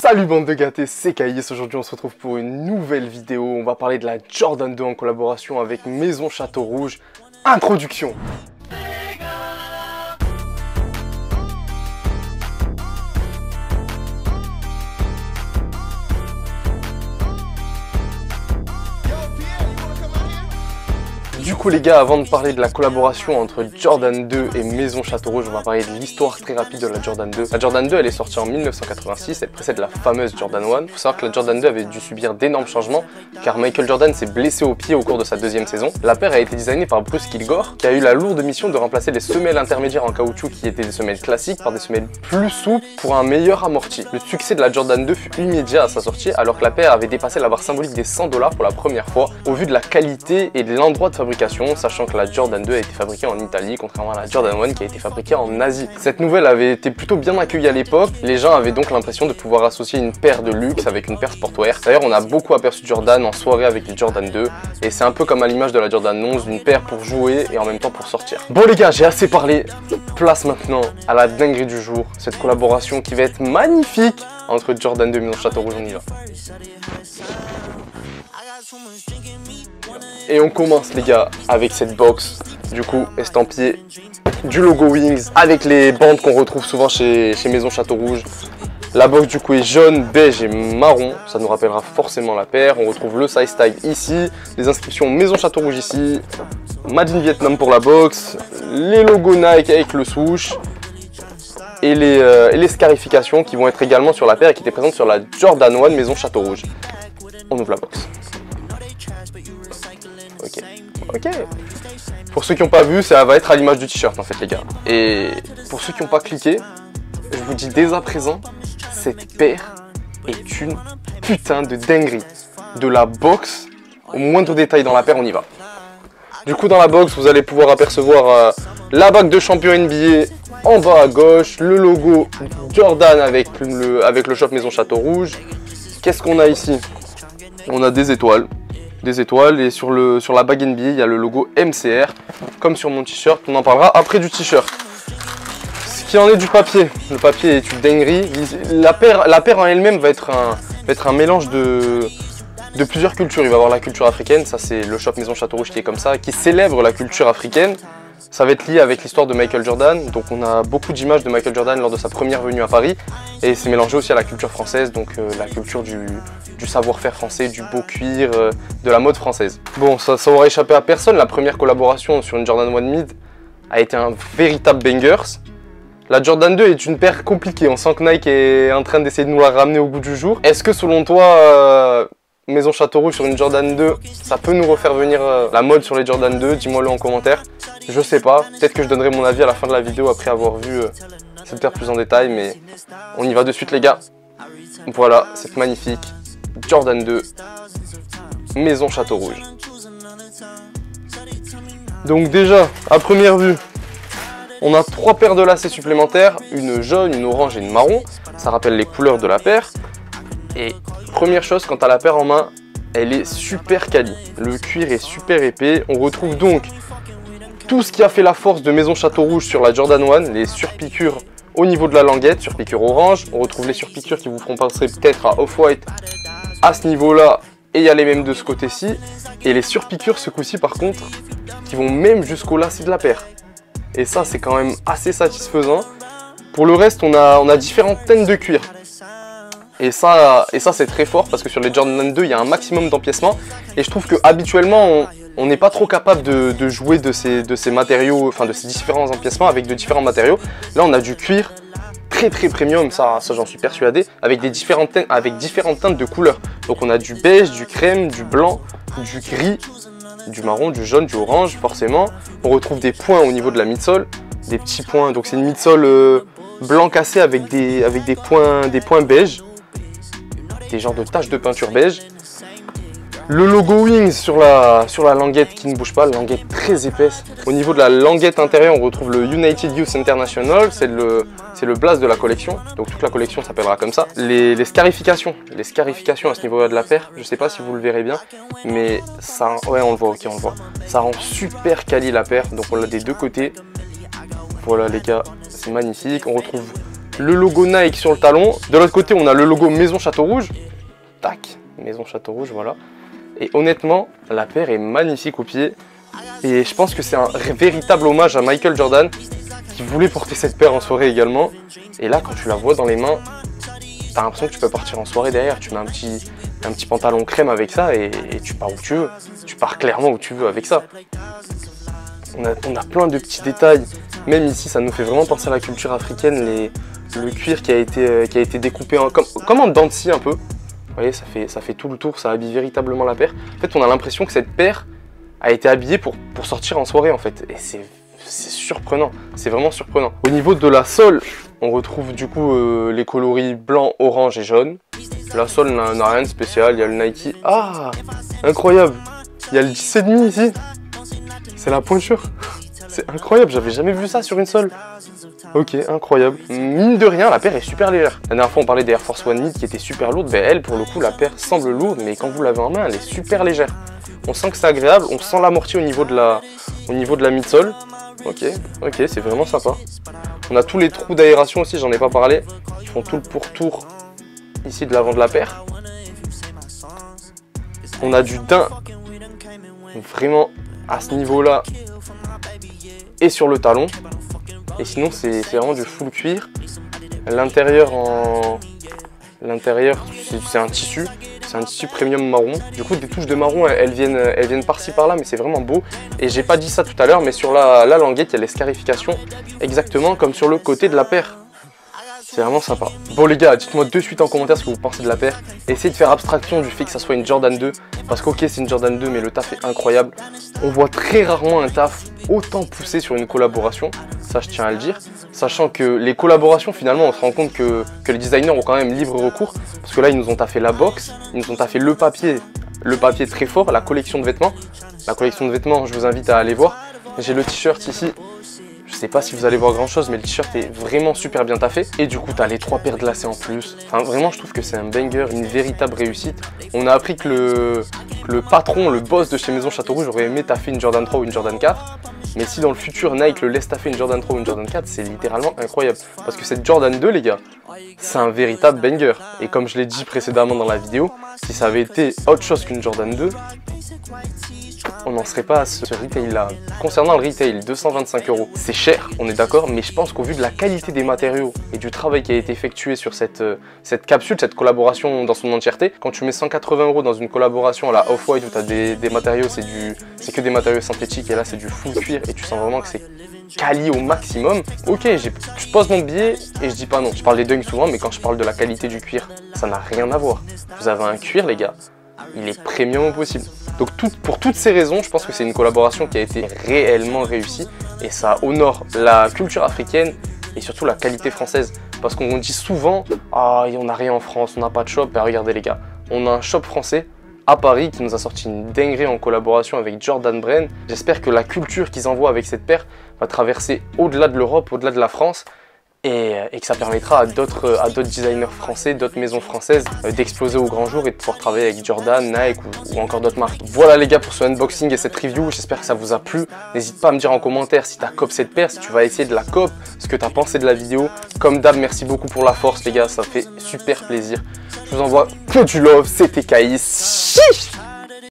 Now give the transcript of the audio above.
Salut bande de gâtés, c'est Caïs. Aujourd'hui on se retrouve pour une nouvelle vidéo. On va parler de la Jordan 2 en collaboration avec Maison Château Rouge. Introduction. Du coup les gars, avant de parler de la collaboration entre Jordan 2 et Maison Château Rouge, on va parler de l'histoire très rapide de la Jordan 2. La Jordan 2 elle est sortie en 1986, elle précède la fameuse Jordan 1. Il faut savoir que la Jordan 2 avait dû subir d'énormes changements car Michael Jordan s'est blessé au pied au cours de sa deuxième saison. La paire a été designée par Bruce Kilgore qui a eu la lourde mission de remplacer les semelles intermédiaires en caoutchouc qui étaient des semelles classiques par des semelles plus souples pour un meilleur amorti. Le succès de la Jordan 2 fut immédiat à sa sortie alors que la paire avait dépassé la barre symbolique des 100$ pour la première fois au vu de la qualité et de l'endroit de fabrication, sachant que la Jordan 2 a été fabriquée en Italie, contrairement à la Jordan 1 qui a été fabriquée en Asie. Cette nouvelle avait été plutôt bien accueillie à l'époque, les gens avaient donc l'impression de pouvoir associer une paire de luxe avec une paire sportwear. D'ailleurs on a beaucoup aperçu Jordan en soirée avec les Jordan 2, et c'est un peu comme à l'image de la Jordan 11, une paire pour jouer et en même temps pour sortir. Bon les gars, j'ai assez parlé, place maintenant à la dinguerie du jour, cette collaboration qui va être magnifique entre Jordan 2 et Maison Château Rouge, on y va. Et on commence les gars avec cette box, du coup estampillée du logo Wings avec les bandes qu'on retrouve souvent chez Maison Château Rouge. La box du coup est jaune, beige et marron, ça nous rappellera forcément la paire. On retrouve le size tag ici, les inscriptions Maison Château Rouge ici, Made in Vietnam pour la box, les logos Nike avec le swoosh et les scarifications qui vont être également sur la paire et qui étaient présentes sur la Jordan 1 Maison Château Rouge. On ouvre la box. Ok. Pour ceux qui n'ont pas vu, ça va être à l'image du t-shirt en fait les gars. Et pour ceux qui n'ont pas cliqué, je vous dis dès à présent, cette paire est une putain de dinguerie. De la box au moindre détail dans la paire, on y va. Du coup dans la box, vous allez pouvoir apercevoir la bague de champion NBA en bas à gauche, le logo Jordan avec le shop Maison Château Rouge. Qu'est-ce qu'on a ici? On a des étoiles. Et sur la bague NBA il y a le logo MCR comme sur mon t-shirt. On en parlera après du t-shirt. Ce qui en est du papier, le papier est une dinguerie. La paire en elle-même va être un mélange de plusieurs cultures. Il va y avoir la culture africaine, ça c'est le shop Maison Château Rouge qui est comme ça, qui célèbre la culture africaine. Ça va être lié avec l'histoire de Michael Jordan, donc on a beaucoup d'images de Michael Jordan lors de sa première venue à Paris, et c'est mélangé aussi à la culture française, donc la culture du savoir-faire français, du beau cuir, de la mode française. Bon, ça aura échappé à personne, la première collaboration sur une Jordan 1 Mid a été un véritable bangers. La Jordan 2 est une paire compliquée, on sent que Nike est en train d'essayer de nous la ramener au goût du jour. Est-ce que selon toi, Maison Château Rouge sur une Jordan 2, ça peut nous refaire venir la mode sur les Jordan 2? Dis-moi-le en commentaire. Je sais pas, peut-être que je donnerai mon avis à la fin de la vidéo après avoir vu cette paire plus en détail, mais on y va de suite les gars. Voilà, cette magnifique Jordan 2 Maison Château Rouge. Donc déjà, à première vue, on a 3 paires de lacets supplémentaires, une jaune, une orange et une marron. Ça rappelle les couleurs de la paire. Et première chose, quand tu as la paire en main, elle est super quali. Le cuir est super épais. On retrouve donc tout ce qui a fait la force de Maison Château Rouge sur la Jordan 1, les surpiqûres au niveau de la languette, surpiqûres orange. On retrouve les surpiqûres qui vous feront penser peut-être à Off-White à ce niveau-là. Et il y a les mêmes de ce côté-ci. Et les surpiqûres ce coup-ci par contre, qui vont même jusqu'au lacet de la paire. Et ça c'est quand même assez satisfaisant. Pour le reste, on a différentes teintes de cuir. Et ça c'est très fort parce que sur les Jordan 2 il y a un maximum d'empiècement et je trouve que habituellement on n'est pas trop capable de jouer de ces matériaux, enfin de ces différents empiècements avec de différents matériaux. Là on a du cuir très premium, ça j'en suis persuadé, avec différentes teintes de couleurs. Donc on a du beige, du crème, du blanc, du gris, du marron, du jaune, du orange forcément. On retrouve des points au niveau de la midsole, des petits points, donc c'est une midsole blanc cassé avec des points beige. Des genres de taches de peinture beige. Le logo Wings sur la languette qui ne bouge pas, la languette très épaisse. Au niveau de la languette intérieure, on retrouve le United Youth International, c'est le blaze de la collection. Donc toute la collection s'appellera comme ça. Les scarifications à ce niveau-là de la paire, je sais pas si vous le verrez bien, mais ça, ouais on le voit, ok on le voit. Ça rend super quali la paire, donc on l'a des deux côtés. Voilà les gars, c'est magnifique. On retrouve le logo Nike sur le talon. De l'autre côté, on a le logo Maison Château Rouge. Tac, Maison Château Rouge, voilà. Et honnêtement, la paire est magnifique au pied. Et je pense que c'est un véritable hommage à Michael Jordan qui voulait porter cette paire en soirée également. Et là, quand tu la vois dans les mains, t'as l'impression que tu peux partir en soirée derrière. Tu mets un petit pantalon crème avec ça et tu pars où tu veux. Tu pars clairement où tu veux avec ça. On a plein de petits détails. Même ici, ça nous fait vraiment penser à la culture africaine. Le cuir qui a été découpé comme en dents de scie un peu. Vous voyez, ça fait tout le tour, ça habille véritablement la paire. En fait, on a l'impression que cette paire a été habillée pour sortir en soirée en fait. Et c'est surprenant, c'est vraiment surprenant. Au niveau de la sole, on retrouve du coup les coloris blanc, orange et jaune. La sole n'a rien de spécial, il y a le Nike. Ah, incroyable. Il y a le 10,5 ici. C'est la pointure. C'est incroyable, j'avais jamais vu ça sur une sole. Ok, incroyable. Mine de rien, la paire est super légère. La dernière fois, on parlait des Air Force One Mid qui étaient super lourdes. Ben, elle, pour le coup, la paire semble lourde, mais quand vous l'avez en main, elle est super légère. On sent que c'est agréable, on sent l'amorti au niveau de la midsole. Ok, c'est vraiment sympa. On a tous les trous d'aération aussi, j'en ai pas parlé. Ils font tout le pourtour ici de l'avant de la paire. On a du daim vraiment à ce niveau-là et sur le talon. Et sinon, c'est vraiment du full cuir. L'intérieur, c'est un tissu. C'est un tissu premium marron. Du coup, des touches de marron, elles viennent par-ci par-là, mais c'est vraiment beau. Et j'ai pas dit ça tout à l'heure, mais sur la languette, il y a les scarifications, exactement comme sur le côté de la paire. C'est vraiment sympa. Bon les gars, dites-moi de suite en commentaire ce que vous pensez de la paire. Essayez de faire abstraction du fait que ça soit une Jordan 2. Parce qu'ok, c'est une Jordan 2, mais le taf est incroyable. On voit très rarement un taf autant poussé sur une collaboration. Ça, je tiens à le dire. Sachant que les collaborations, finalement, on se rend compte que les designers ont quand même libre recours. Parce que là, ils nous ont taffé la box, ils nous ont taffé le papier très fort, la collection de vêtements. La collection de vêtements, je vous invite à aller voir. J'ai le t-shirt ici. Je sais pas si vous allez voir grand chose, mais le t-shirt est vraiment super bien taffé. Et du coup, tu as les 3 paires de lacets en plus. Enfin, vraiment, je trouve que c'est un banger, une véritable réussite. On a appris que le patron, le boss de chez Maison Château Rouge aurait aimé taffer une Jordan 3 ou une Jordan 4. Mais si dans le futur, Nike le laisse taffer une Jordan 3 ou une Jordan 4, c'est littéralement incroyable. Parce que cette Jordan 2, les gars, c'est un véritable banger. Et comme je l'ai dit précédemment dans la vidéo, si ça avait été autre chose qu'une Jordan 2, on n'en serait pas à ce retail là. Concernant le retail, 225 €, c'est cher, on est d'accord, mais je pense qu'au vu de la qualité des matériaux et du travail qui a été effectué sur cette capsule, cette collaboration dans son entièreté, quand tu mets 180 € dans une collaboration à la Off-White où tu as des matériaux, c'est que des matériaux synthétiques, et là c'est du full cuir et tu sens vraiment que c'est quali au maximum. Ok, je pose mon billet et je dis pas non. Je parle des dunks souvent, mais quand je parle de la qualité du cuir, ça n'a rien à voir. Vous avez un cuir, les gars, il est premium au possible. Donc pour toutes ces raisons, je pense que c'est une collaboration qui a été réellement réussie et ça honore la culture africaine et surtout la qualité française. Parce qu'on dit souvent « Ah, on n'a rien en France, on n'a pas de shop ». Ben regardez les gars, on a un shop français à Paris qui nous a sorti une dinguerie en collaboration avec Jordan Brand. J'espère que la culture qu'ils envoient avec cette paire va traverser au-delà de l'Europe, au-delà de la France. Et que ça permettra à d'autres designers français, d'autres maisons françaises d'exploser au grand jour et de pouvoir travailler avec Jordan, Nike ou encore d'autres marques. Voilà les gars pour ce unboxing et cette review, j'espère que ça vous a plu. N'hésite pas à me dire en commentaire si tu as cop cette paire, si tu vas essayer de la cop, ce que tu as pensé de la vidéo. Comme d'hab, merci beaucoup pour la force les gars, ça fait super plaisir. Je vous envoie que du love, c'était Caïs. Chiche.